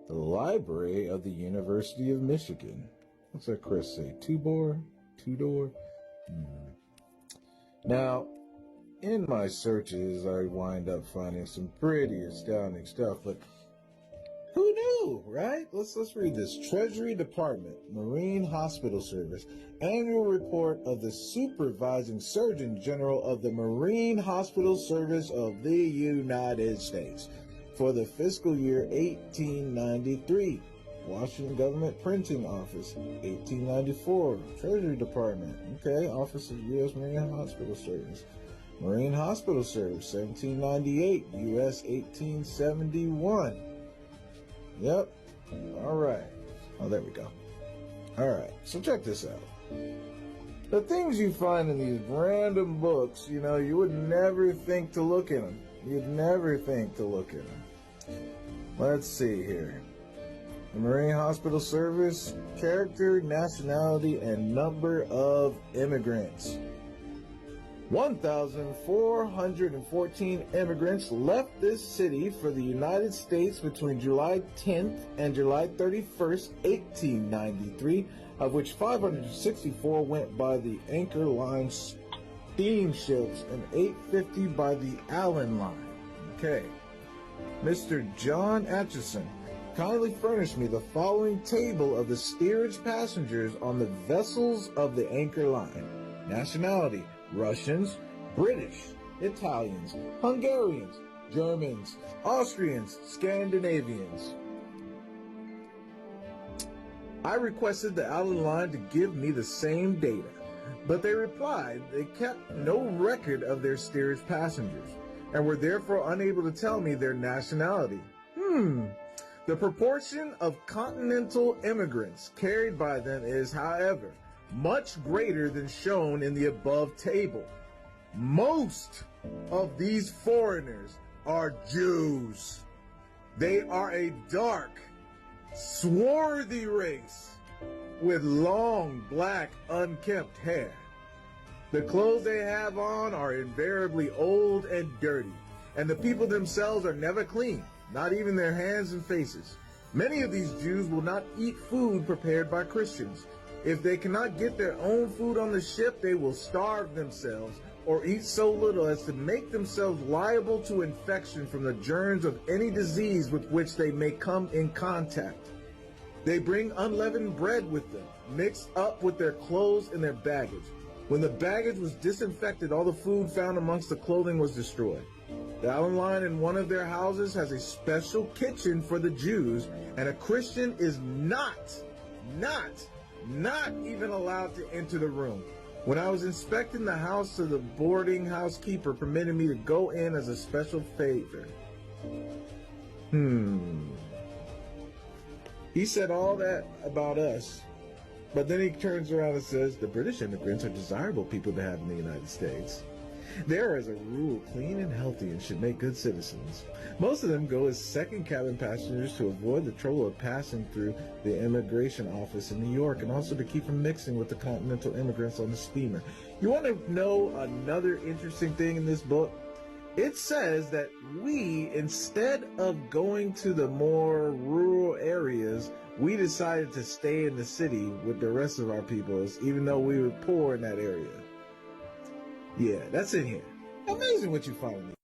The library of the University of Michigan. What's that Chris say? Two-door? Now, in my searches, I wind up finding some pretty astounding stuff, but who knew, right? Let's read this. Treasury Department, Marine Hospital Service, Annual Report of the Supervising Surgeon General of the Marine Hospital Service of the United States for the fiscal year 1893. Washington Government Printing Office, 1894. Treasury Department, okay, Office of U.S. Marine Hospital Service. Marine Hospital Service, 1798, U.S. 1871. Yep. All right. Oh, there we go. All right. So check this out. The things you find in these random books, you would never think to look in them. You'd never think to look in them. Let's see here. The Marine Hospital Service, character, nationality, and number of immigrants. 1,414 immigrants left this city for the United States between July 10th and July 31st, 1893, of which 564 went by the Anchor Line steamships and 850 by the Allen Line. Okay. Mr. John Atchison kindly furnished me the following table of the steerage passengers on the vessels of the Anchor Line. Nationality: Russians, British, Italians, Hungarians, Germans, Austrians, Scandinavians. I requested the Allen Line to give me the same data, but they replied they kept no record of their steerage passengers and were therefore unable to tell me their nationality. The proportion of continental immigrants carried by them is, however, much greater than shown in the above table. Most of these foreigners are Jews. They are a dark, swarthy race with long, black, unkempt hair. The clothes they have on are invariably old and dirty, and the people themselves are never clean, not even their hands and faces. Many of these Jews will not eat food prepared by Christians. If they cannot get their own food on the ship, they will starve themselves or eat so little as to make themselves liable to infection from the germs of any disease with which they may come in contact. They bring unleavened bread with them, mixed up with their clothes and their baggage. When the baggage was disinfected, all the food found amongst the clothing was destroyed. The Allen Line in one of their houses has a special kitchen for the Jews, and a Christian is not even allowed to enter the room. When I was inspecting the house, the boarding housekeeper permitted me to go in as a special favor. He said all that about us, but then he turns around and says the British immigrants are desirable people to have in the United States. They are, as a rule, clean and healthy and should make good citizens. Most of them go as second cabin passengers to avoid the trouble of passing through the immigration office in New York, and also to keep from mixing with the continental immigrants on the steamer. You want to know another interesting thing in this book? It says that we, instead of going to the more rural areas, we decided to stay in the city with the rest of our peoples, even though we were poor in that area. Yeah, that's in here. Amazing what you find in